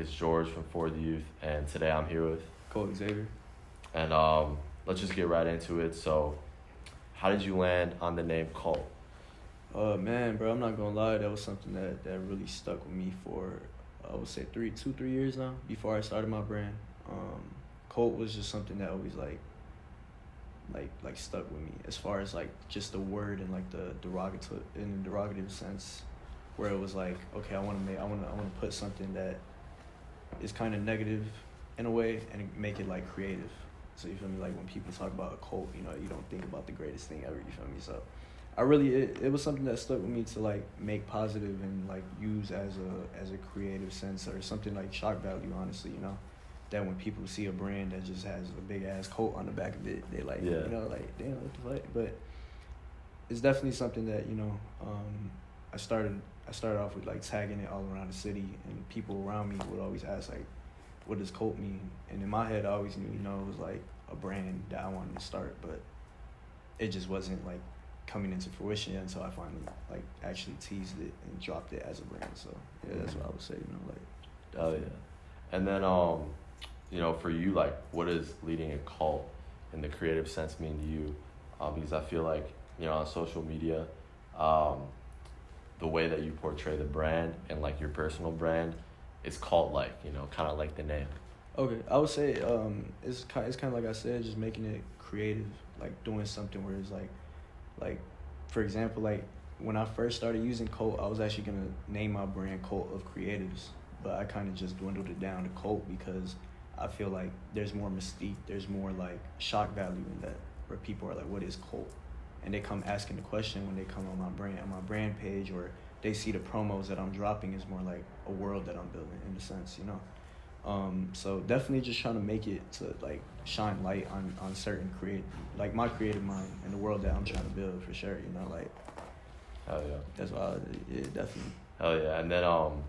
is George from For the Youth, and today I'm here with Cultexavier. And let's just get right into it. So, how did you land on the name Cult? Man, bro, I'm not gonna lie, that was something that really stuck with me for, I would say 3 years now, before I started my brand. Cult was just something that always like stuck with me, as far as like just the word and like the derogative sense, where it was like, okay, I want to put something that is kind of negative in a way and make it like creative. So you feel me? Like when people talk about a cult, you don't think about the greatest thing ever. You feel me? So it was something that stuck with me to like make positive and like use as a creative sense, or something like shock value, honestly, that when people see a brand that just has a big ass coat on the back of it, they like, Yeah. like, damn, what the fuck? But it's definitely something that, I started off with like tagging it all around the city, and people around me would always ask like, what does cult mean? And in my head, I always knew, it was like a brand that I wanted to start, but it just wasn't like coming into fruition yet until I finally like actually teased it and dropped it as a brand. So yeah, that's what I would say, like. Oh yeah. And then for you, like, what does leading a cult in the creative sense mean to you? Because I feel like, on social media, the way that you portray the brand and like your personal brand, it's cult-like, kind of like the name. Okay, I would say it's kind of like I said, just making it creative, like doing something where it's like for example, like when I first started using Cult, I was actually gonna name my brand Cult of Creatives, but I kind of just dwindled it down to Cult because I feel like there's more mystique, there's more like shock value in that, where people are like, what is Cult? And they come asking the question when they come on my brand page, or they see the promos that I'm dropping is more like a world that I'm building in a sense, So definitely just trying to make it to like shine light on certain like my creative mind and the world that I'm trying to build, for sure, like. Hell yeah. That's why, definitely. Hell yeah. And then can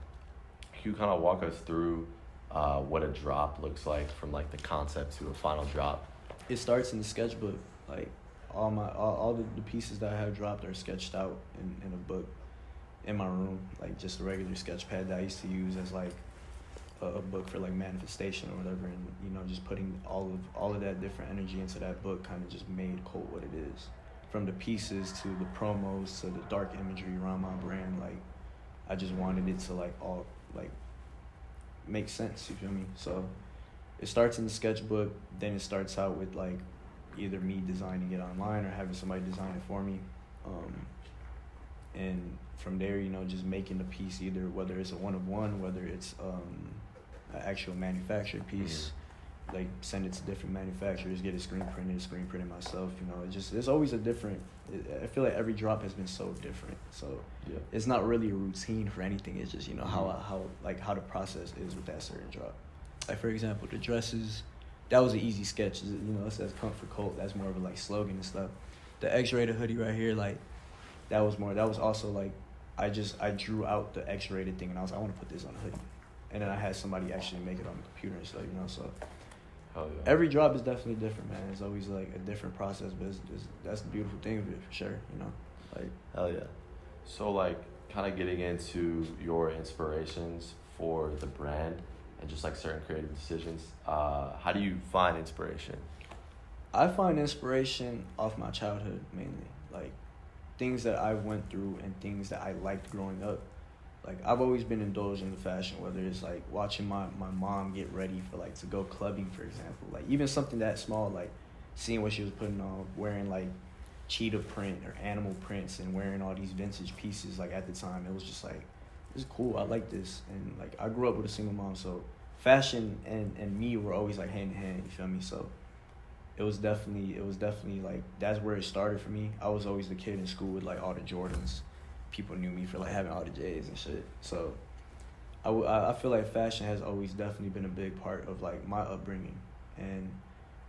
you kind of walk us through what a drop looks like from like the concept to a final drop? It starts in the sketchbook. Like all the pieces that I have dropped are sketched out in a book in my room, like just a regular sketch pad that I used to use as like a book for like manifestation or whatever, and just putting all of that different energy into that book kind of just made Cult what it is. From the pieces to the promos to the dark imagery around my brand, like I just wanted it to like all like make sense, you feel me? So it starts in the sketchbook, then it starts out with like either me designing it online or having somebody design it for me, and from there, just making the piece, either whether it's a one of one, whether it's an actual manufactured piece, like send it to different manufacturers, get it screen printed myself. There's always a different. I feel like every drop has been so different. So yeah, it's not really a routine for anything. It's just how the process is with that certain drop. Like for example, the dresses, that was an easy sketch. It says comfort Cult. That's more of a like slogan and stuff. The X-rated hoodie right here, like that was also like I drew out the X-rated thing and I was like, I want to put this on a hoodie, and then I had somebody actually make it on the computer and stuff. So. Hell yeah. Every drop is definitely different, man. It's always like a different process, but that's the beautiful thing of it, for sure. Like. Hell yeah. So like, kind of getting into your inspirations for the brand and just like certain creative decisions. How do you find inspiration? I find inspiration off my childhood mainly, like things that I went through and things that I liked growing up. Like I've always been indulged in the fashion, whether it's like watching my mom get ready for like to go clubbing, for example. Like even something that small, like seeing what she was putting on, wearing like cheetah print or animal prints and wearing all these vintage pieces. Like at the time, it was just like, this is cool. I like this. And like I grew up with a single mom, so fashion and me were always like hand in hand. You feel me? So it was definitely like that's where it started for me. I was always the kid in school with like all the Jordans. People knew me for like having all the J's and shit. So I feel like fashion has always definitely been a big part of like my upbringing, and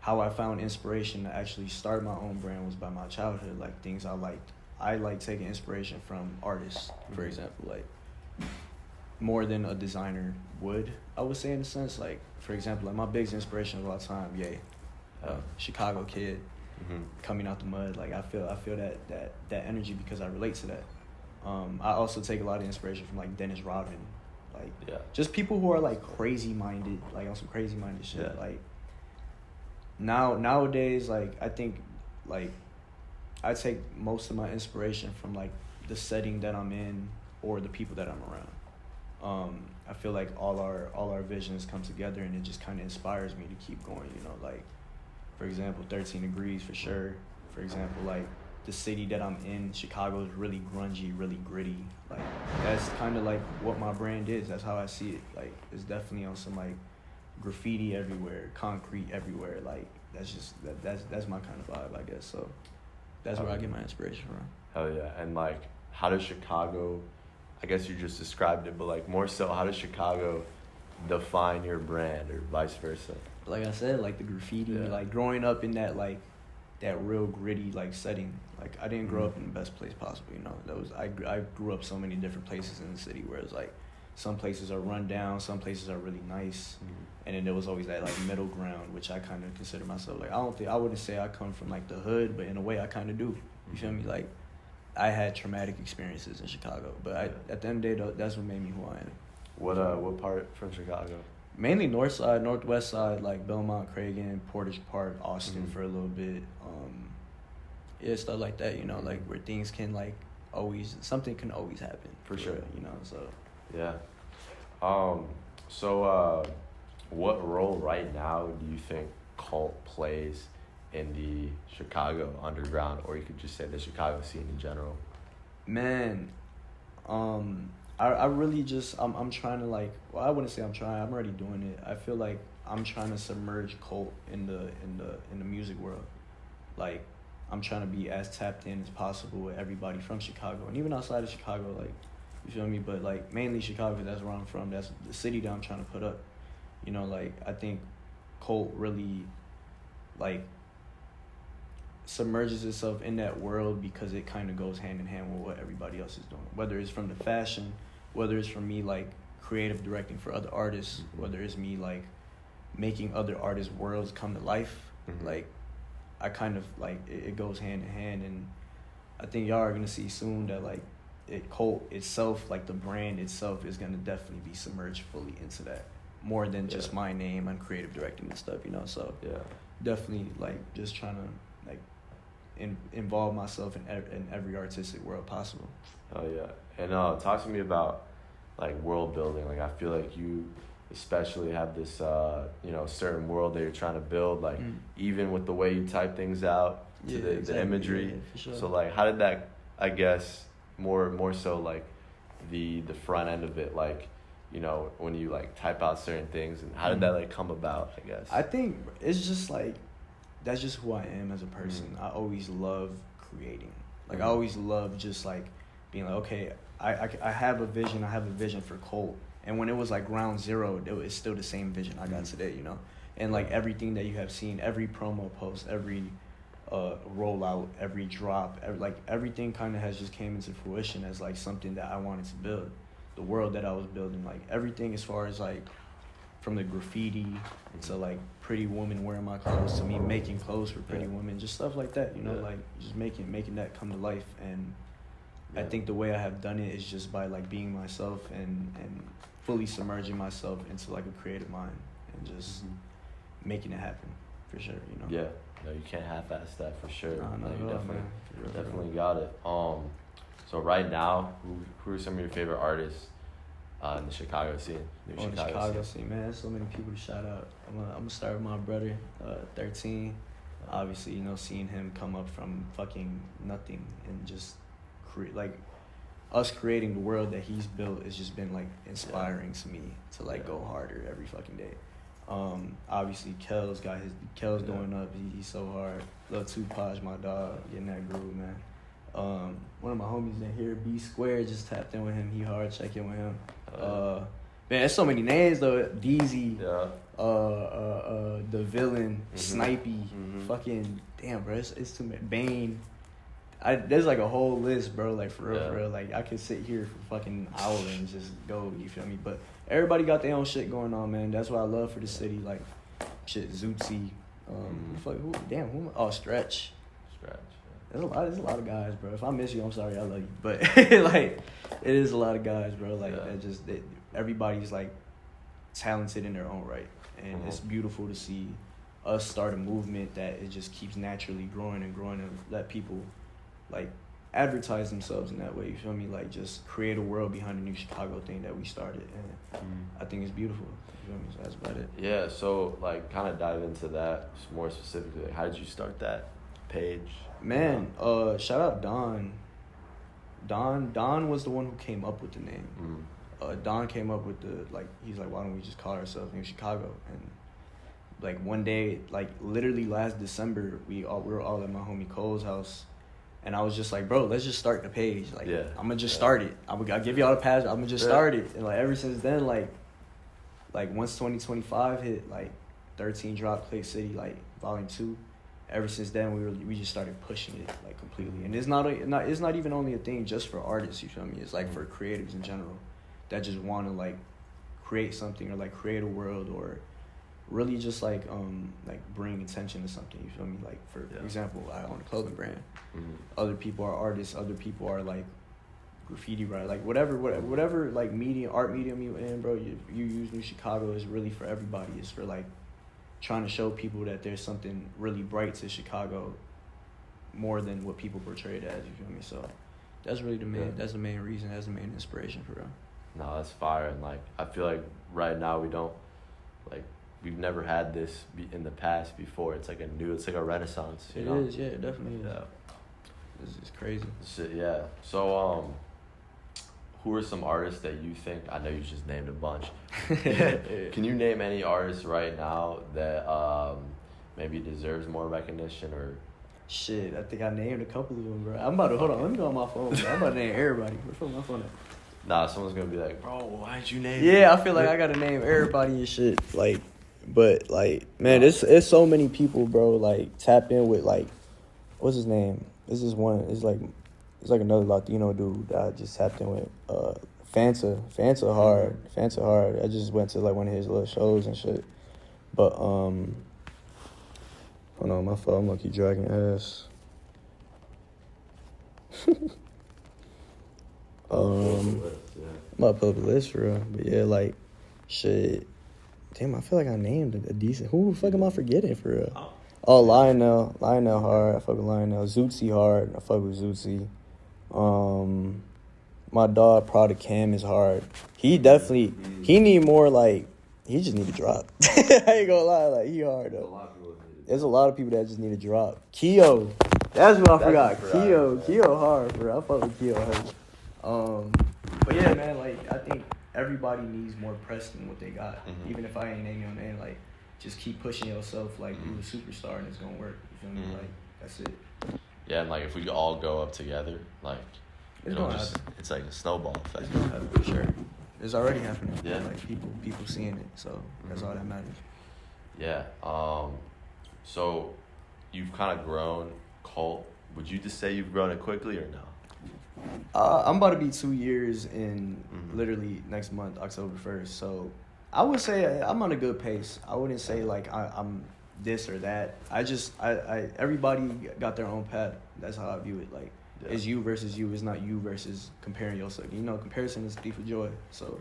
how I found inspiration to actually start my own brand was by my childhood, like things I liked. I like taking inspiration from artists, for example, like more than a designer would, I would say, in a sense. Like for example, like my biggest inspiration of all time, Chicago kid, coming out the mud. Like I feel that energy because I relate to that. I also take a lot of inspiration from like Dennis Rodman, Like, Yeah. just people who are like crazy minded, like on some crazy minded shit. Yeah. Like, nowadays, like I think, like I take most of my inspiration from like the setting that I'm in or the people that I'm around. I feel like all our visions come together, and it just kind of inspires me to keep going. You know, like for example, 13 Degrees for sure. For example, like the city that I'm in, Chicago, is really grungy, really gritty. Like that's kind of like what my brand is. That's how I see it. Like it's definitely on some like graffiti everywhere, concrete everywhere. Like that's my kind of vibe, I guess. So that's where I get my inspiration from. Hell yeah. And like, how does Chicago, I guess you just described it, but like more so, how does Chicago define your brand or vice versa? Like I said, like the graffiti, Yeah. like growing up in that like that real gritty like setting. Like I didn't grow up in the best place possible, you know. I grew up so many different places in the city where it's like some places are run down, some places are really nice, and then there was always that like middle ground, which I kind of consider myself like I wouldn't say I come from like the hood, but in a way I kind of do. You feel me? Like I had traumatic experiences in Chicago, but at the end of the day though, that's what made me who I am. What part from Chicago? Mainly north side, northwest side, like Belmont, Cragen, Portage Park, Austin for a little bit. Yeah, stuff like that, you know, like where things can like something can always happen. For sure. You know, so. Yeah. What role right now do you think cult plays in the Chicago underground, or you could just say the Chicago scene in general? Man, I really just I'm trying to like, well, I wouldn't say I'm trying, I'm already doing it. I feel like I'm trying to submerge cult in the music world. Like I'm trying to be as tapped in as possible with everybody from Chicago and even outside of Chicago, like, you feel me? But like mainly Chicago, 'cause that's where I'm from. That's the city that I'm trying to put up. You know, like I think cult really like submerges itself in that world because it kind of goes hand in hand with what everybody else is doing. Whether it's from the fashion, whether it's from me like creative directing for other artists, whether it's me like making other artists' worlds come to life. Like I kind of like it goes hand in hand, and I think y'all are gonna see soon that like cult itself, like the brand itself, is gonna definitely be submerged fully into that more than just my name and creative directing and stuff, you know. So definitely like just trying to like involve myself in every artistic world possible. Oh yeah. And talk to me about like world building. Like I feel like you especially have this certain world that you're trying to build, like even with the way you type things out to the imagery. Yeah, for sure. So like how did that, I guess more so like the front end of it, like, you know, when you like type out certain things, and how did that like come about, I guess? I think it's just like that's just who I am as a person. I always love creating. Like I always love just like being like, okay, I have a vision. I have a vision for cult. And when it was like ground zero, it's still the same vision I got today, you know? And like everything that you have seen, every promo post, every rollout, every drop, everything kind of has just came into fruition as like something that I wanted to build. The world that I was building, like everything as far as like from the graffiti to like pretty women wearing my clothes to me making clothes for pretty women, just stuff like that, you know, like just making that come to life. And I think the way I have done it is just by like being myself and fully submerging myself into like a creative mind and just making it happen for sure, you know. Yeah, no, you can't half-ass that for sure. No, you definitely got it. So right now, who are some of your favorite artists in the Chicago scene? The Chicago scene, man, there's so many people to shout out. I'm gonna start with my brother, 13. Obviously, you know, seeing him come up from fucking nothing and just create, like, us creating the world that he's built has just been like inspiring to me to like go harder every fucking day. Obviously Kel's going up. He's so hard. Love Tupac, my dog, getting that groove, man. One of my homies in here, B Square, just tapped in with him. He hard, check in with him. Man, there's so many names though. Deezy, the villain, Snipey, fucking damn, bro. It's too many. Bane. There's like a whole list, bro. Like for real. Like I could sit here for fucking hours and just go. You feel me? But everybody got their own shit going on, man. That's what I love for the city. Like shit, Zootsie. Stretch. There's a lot of guys, bro. If I miss you, I'm sorry. I love you, but like it is a lot of guys, bro. Like that just everybody's like talented in their own right, and it's beautiful to see us start a movement that it just keeps naturally growing and growing, and let people like advertise themselves in that way. You feel me? Like just create a world behind the New Chicago thing that we started, and I think it's beautiful. You feel me? So that's about it. Yeah. So like, kind of dive into that more specifically. Like, how did you start that page? Man, shout out Don. Don was the one who came up with the name. Don came up with he's like, why don't we just call ourselves New Chicago? And like one day, like literally last December, we were all at my homie Cole's house, and I was just like, bro, let's just start the page. Like, I'm gonna just start it. I'll give y'all the pass. I'm gonna just start it. And like ever since then, like once 2025 hit, like 13 dropped Clay City, like Volume 2. Ever since then, we just started pushing it like completely. And it's not even only a thing just for artists. You feel me? It's like for creatives in general that just want to like create something or like create a world or really just like bring attention to something. You feel me? Like for example, I own a clothing brand. Other people are artists. Other people are like graffiti writer. Like whatever like art medium you in, bro. You use New Chicago is really for everybody. It's for like trying to show people that there's something really bright to Chicago more than what people portray it as, you feel me? So that's really that's the main reason, that's the main inspiration for real. No, that's fire. And like, I feel like right now we've never had this in the past before. It's like it's like a renaissance, you know? It is, yeah, it definitely is. Yeah. This is crazy. Yeah. So, who are some artists that you think, I know you just named a bunch. Can you name any artists right now that maybe deserves more recognition or? Shit, I think I named a couple of them, bro. I'm about to, hold on, let me go on my phone, bro. I'm about to name everybody. Where's my phone at? Nah, someone's gonna be like, bro, why'd you name Yeah, I feel like I gotta name everybody and shit. Like, but like, man, it's so many people, bro, like tapped in with like, what's his name? This is one, it's like another Latino dude that I just tapped in with. Fanta hard. I just went to like one of his little shows and shit. But hold on, my fault. I'm gonna keep dragging ass. I'm about to pull up a list for real. But yeah, like shit. Damn, I feel like I named a decent. Who the fuck am I forgetting for real? Oh, Lionel hard. I fuck with Lionel. Zootsie hard. I fuck with Zootsie. My dog Prada Cam is hard. He need more like, he just need to drop. I ain't gonna lie, like he hard though. There's a lot of people that just need to drop. Keo, that's what I forgot. Keo hard, bro. I fuck with Keo hard. But yeah, man, like I think everybody needs more press than what they got. Even if I ain't naming your name, like just keep pushing yourself, like you a superstar and it's gonna work. You feel me? Like that's it. Yeah, and like if we all go up together, like it's like a snowball effect. It's gonna happen for sure. It's already happening. Yeah. Like people seeing it, so that's all that matters. Yeah. So you've kind of grown Cult. Would you just say you've grown it quickly or no? I'm about to be 2 years in literally next month, October 1st. So I would say I'm on a good pace. I wouldn't say like I'm this or that. I everybody got their own path. That's how I view it. Like it's you versus you. It's not you versus comparing yourself. You know, comparison is the thief of joy. So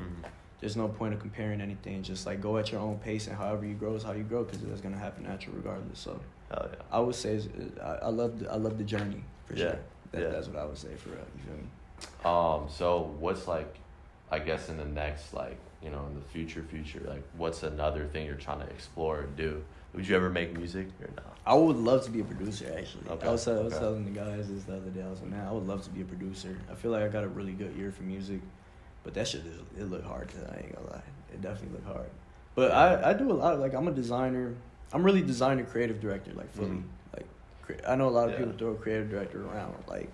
there's no point of comparing anything. Just like go at your own pace, and however you grow is how you grow, because that's gonna happen natural regardless. So hell yeah. I would say I love the journey for sure. That's what I would say for real. You feel me? So what's like, I guess in the next like, you know, in the future, like what's another thing you're trying to explore or do? Would you ever make music or no? I would love to be a producer, actually. Okay. I was telling the guys this the other day. I was like, man, I would love to be a producer. I feel like I got a really good ear for music, but that shit it look hard. I ain't gonna lie, it definitely look hard. But I do a lot of, like, I'm a designer. I'm really designer, creative director, like fully. Like I know a lot of people throw creative director around like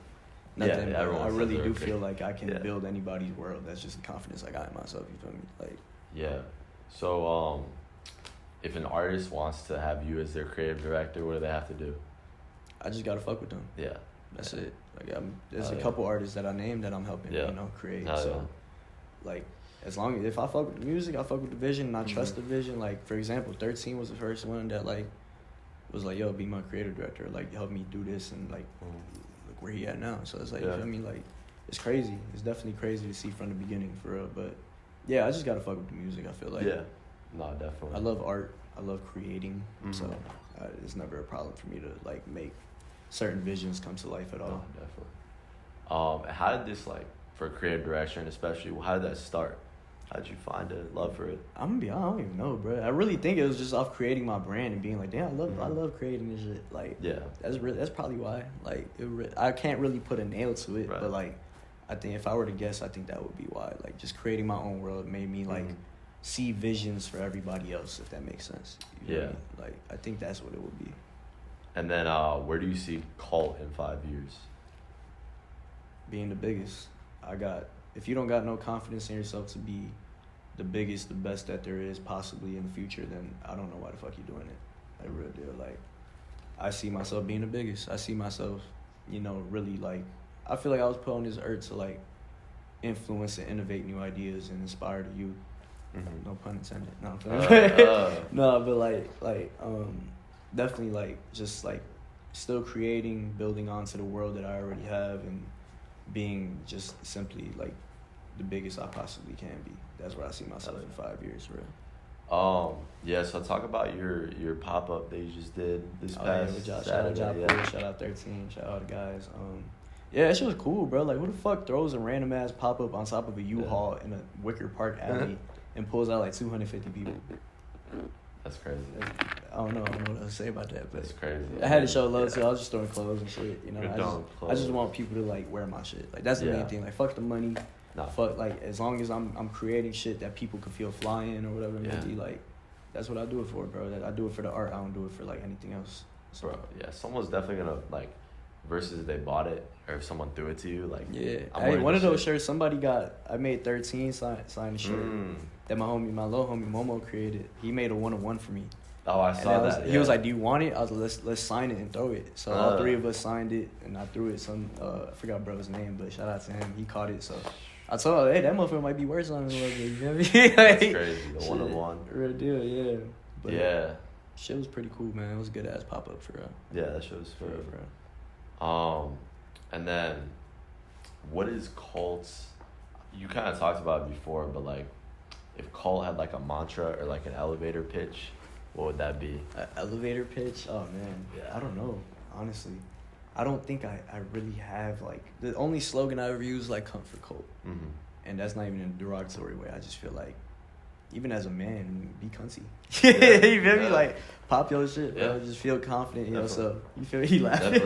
nothing. But I really do feel like I can build anybody's world. That's just the confidence I got in myself. You feel me? Like So if an artist wants to have you as their creative director, what do they have to do? I just gotta fuck with them. Yeah. That's it. Like there's a couple artists that I named that I'm helping, create. Like as long as if I fuck with the music, I fuck with the vision, and I trust the vision. Like for example, 13 was the first one that like was like, yo, be my creative director, like help me do this, and like look where he at now. So it's like you feel me? Like it's crazy. It's definitely crazy to see from the beginning for real. But Yeah, I just gotta fuck with the music. I feel like. Yeah. No, definitely. I love art. I love creating. Mm-hmm. So it's never a problem for me to like make certain visions come to life at all. No, definitely. How did this like for creative direction, especially? How did that start? How did you find a love for it? I'm gonna be honest, I don't even know, bro. I really think it was just off creating my brand and being like, damn, I love creating this shit. Like, yeah, that's probably why. Like, I can't really put a nail to it, right. but like, I think if I were to guess, I think that would be why. Like, just creating my own world made me like see visions for everybody else, if that makes sense. You know what I mean? Like, I think that's what it would be. And then, where do you see Cult in 5 years? Being the biggest. If you don't got no confidence in yourself to be the biggest, the best that there is possibly in the future, then I don't know why the fuck you're doing it. Like, real deal. Like, I see myself being the biggest. I see myself, really, like, I feel like I was put on this earth to, like, influence and innovate new ideas and inspire the youth. Mm-hmm. No pun intended. No, I'm playing. No, but, definitely, like, just, like, still creating, building onto the world that I already have, and being just simply, like, the biggest I possibly can be. That's where I see myself in 5 years, bro. Yeah, so talk about your pop-up that you just did this past Saturday. Shout out 13, shout out the guys. Yeah, that shit was cool, bro. Like, who the fuck throws a random-ass pop-up on top of a U-Haul in a Wicker Park alley and pulls out, like, 250 people? That's crazy. I don't know what to say about that, but that's crazy. I had to show love too. I was just throwing clothes and shit, I just want people to like wear my shit. Like, that's the main thing. Like, fuck the money. Nah. Fuck, like, as long as I'm creating shit that people can feel fly in or whatever it may be, like, that's what I do it for, bro. I do it for the art. I don't do it for like anything else. So, bro, yeah, someone's definitely gonna like, versus if they bought it or if someone threw it to you, like, hey, one of those shirts somebody got. I made 13 sign a shirt that my little homie Momo created. He made a 1-of-1 for me. Oh, I saw that. He was like, "Do you want it?" I was like, "Let's sign it and throw it." So all three of us signed it, and I threw it. I forgot bro's name, but shout out to him. He caught it. So I told him, "Hey, that motherfucker might be worth something." You feel me? Like, that's crazy. The 1-of-1. Real deal, yeah. But yeah. Shit was pretty cool, man. It was a good ass pop up for real. Yeah, that shit was for real. And then, what is Cult's? You kind of talked about it before, but like, if Cult had like a mantra or like an elevator pitch, what would that be? An elevator pitch? Oh man, I don't know. Honestly, I don't think I really have like the only slogan I ever use is like "Comfort Cult," and that's not even in a derogatory way. I just feel like, even as a man, be cunty. You feel me? Like, pop your shit, bro. Just feel confident in yourself. You feel me? He laughing.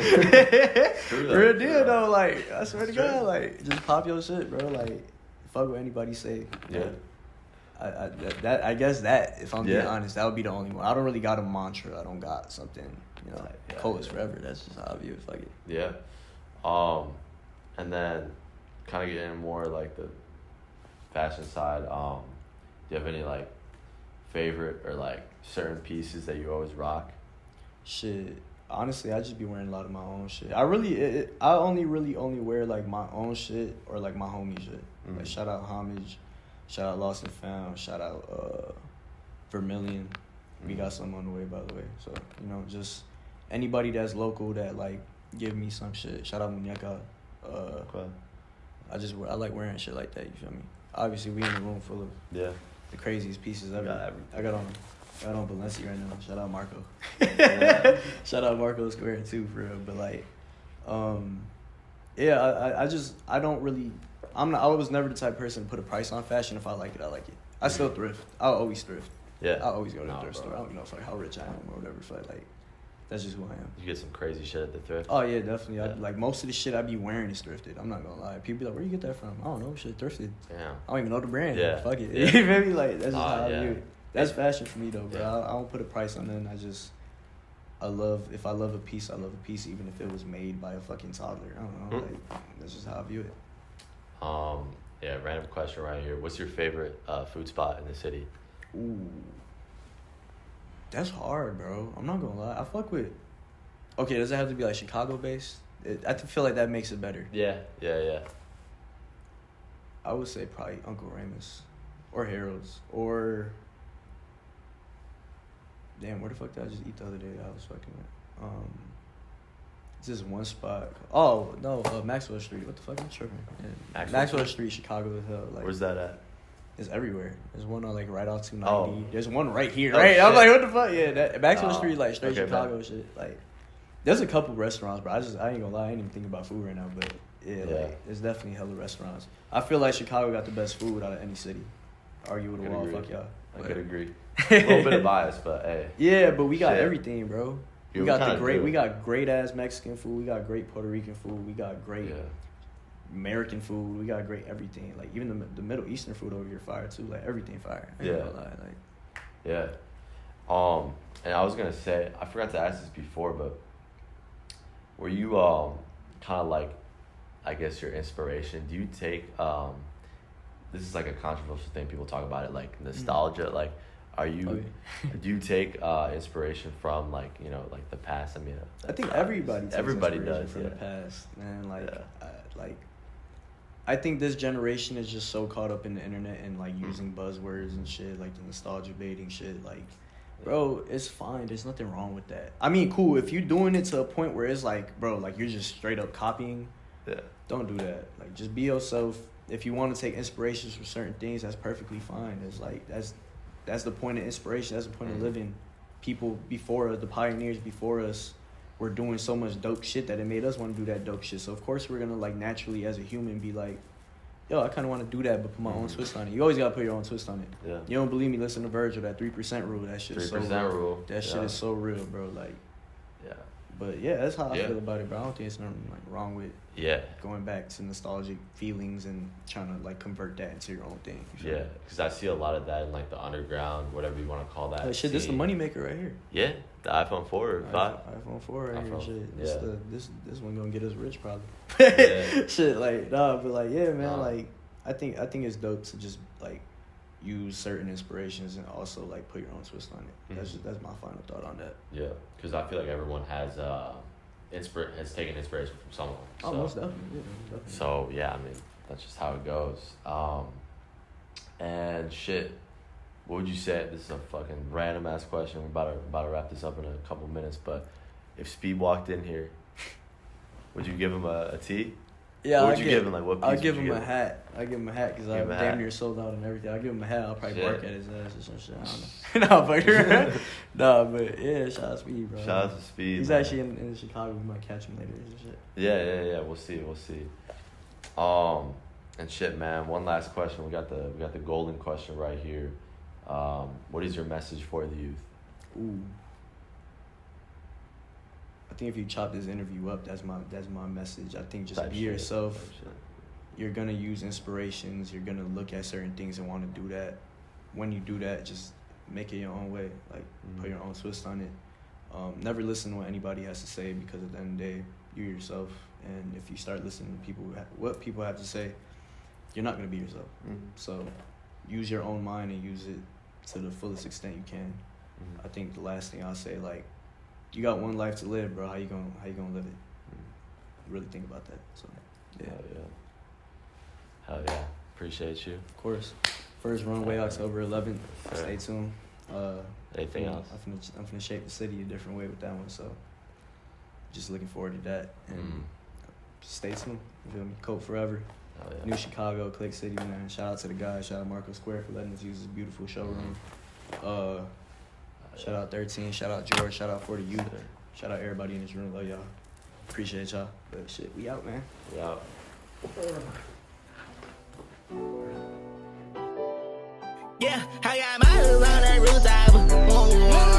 Real deal, though. Like, I swear to God, like, just pop your shit, bro. Like, fuck what anybody say. Yeah. I guess that, if I'm being honest, that would be the only one. I don't really got a mantra. I don't got something, Cult is forever. That's just how I view it. Fuck it. Yeah. And then, kind of getting more like the fashion side. Do you have any like favorite or like certain pieces that you always rock? Shit, honestly, I just be wearing a lot of my own shit. I only wear like my own shit or like my homie shit. Like, shout out Homage, shout out Lost and Found, shout out Vermilion. We got some on the way, by the way. So, just anybody that's local that like give me some shit. Shout out Muñeca. I like wearing shit like that. You feel me? Obviously, we in a room full of the craziest pieces ever. I got on Balenci right now. Shout out Marco. Shout out Marco Square too, for real. But like, I was never the type of person to put a price on fashion. If I like it, I like it. I still thrift. I'll always thrift. Yeah. I'll always go to the thrift store. I don't know how rich I am or whatever. So like, that's just who I am. You get some crazy shit at the thrift? Oh, yeah, definitely. Like, most of the shit I be wearing is thrifted. I'm not gonna lie. People be like, where you get that from? I don't know. Shit, thrifted. Damn. I don't even know the brand. Yeah. Fuck it. Yeah. You feel me? Like, that's just how I view it. That's fashion for me, though, bro. Yeah. I don't put a price on it. If I love a piece, I love a piece, even if it was made by a fucking toddler. I don't know. Like, that's just how I view it. Random question right here. What's your favorite food spot in the city? Ooh. That's hard, bro. I'm not gonna lie. I fuck with... Okay, does it have to be like Chicago-based? I feel like that makes it better. Yeah. I would say probably Uncle Ramus or Harold's or... Damn, where the fuck did I just eat the other day that I was fucking with? It's just one spot. Oh, no, Maxwell Street. What the fuck am I tripping? Yeah. Maxwell Street, Chicago as hell. Like, where's that at? It's everywhere. There's one on like right off 290. Oh. There's one right here. Oh, right, shit. I'm like, what the fuck? Yeah, that back to the street like straight Okay, Chicago shit. Like, there's a couple restaurants, bro. I ain't gonna lie, I ain't even thinking about food right now, but yeah, like there's definitely hella restaurants. I feel like Chicago got the best food out of any city. Argue with the wall, fuck y'all. I could agree. A little bit of bias, but hey. Yeah, but we got everything, bro. Yeah, we got great ass Mexican food. We got great Puerto Rican food. We got great American food. We got great everything. Like even the Middle Eastern food over here fire too. Like everything fire. I ain't gonna lie, like. Yeah. And I was gonna say, I forgot to ask this before, but were you kind of like, I guess your inspiration? Do you take this is like a controversial thing, people talk about it, like nostalgia. Like, are you do you take inspiration from like, you know, like the past? I mean, I think everybody does from the past, man. Like I think this generation is just so caught up in the internet and like using buzzwords and shit, like the nostalgia baiting shit. Like, bro, it's fine. There's nothing wrong with that. I mean, cool if you're doing it to a point where it's like, bro, like you're just straight up copying. Yeah. Don't do that. Like, just be yourself. If you want to take inspirations from certain things, that's perfectly fine. It's like that's the point of inspiration. That's the point of living. People before us, the pioneers before us, were doing so much dope shit that it made us want to do that dope shit. So of course we're gonna like naturally as a human be like, yo, I kind of want to do that, but put my own twist on it. You always gotta put your own twist on it. Yeah. You don't believe me? Listen to Virgil, that 3% rule. That shit is so real. Rule. That shit is so real, bro. Like. Yeah. But yeah, that's how I feel about it, bro. I don't think it's nothing like wrong with going back to nostalgic feelings and trying to like convert that into your own thing. Yeah, because I see a lot of that in like the underground, whatever you want to call that. Like, shit, this is the moneymaker right here. Yeah, the iPhone 4 or 5. iPhone 4 right here. Shit, this one gonna get us rich probably. Shit, like but like man, like I think it's dope to just like use certain inspirations and also like put your own twist on it. That's my final thought on that. Yeah, because I feel like everyone has taken inspiration from someone. So. Oh, most definitely. Yeah, definitely. So yeah, I mean that's just how it goes. And shit, what would you say? This is a fucking random ass question. We're about to wrap this up in a couple minutes. But if Speed walked in here, would you give him a tea? Yeah, what would you give him? Like, what piece I'll give would him you a hat. I'll give him a hat because I'm damn near sold out and everything. I'll give him a hat. I'll probably bark at his ass or some shit. I don't know. But yeah, shout out to Speed, bro. Shout out to Speed. He's actually in Chicago. We might catch him later and shit. Yeah. We'll see. And shit, man. One last question. We got the golden question right here. What is your message for the youth? Ooh. I think if you chop this interview up, that's my message. I think just be yourself. You're gonna use inspirations. You're gonna look at certain things and want to do that. When you do that, just make it your own way. Like put your own twist on it. Never listen to what anybody has to say because at the end of the day, you're yourself. And if you start listening to what people have to say, you're not gonna be yourself. So use your own mind and use it to the fullest extent you can. I think the last thing I'll say, like, you got one life to live, bro. How you gonna live it? Really think about that. So, yeah. Hell yeah. Appreciate you. Of course. First runway, October 11th. Stay tuned. Anything else? I'm finna shape the city a different way with that one. So, just looking forward to that. And stay tuned. You feel me? Coat forever. New Chicago, Click City, man. Shout out to the guys. Shout out Marco Square for letting us use this beautiful showroom. Shout out 13, shout out George, shout out For the Youth, shout out everybody in this room. Love y'all. Appreciate y'all. But shit, we out, man. We out. Yeah, I got my hood on that rooftop.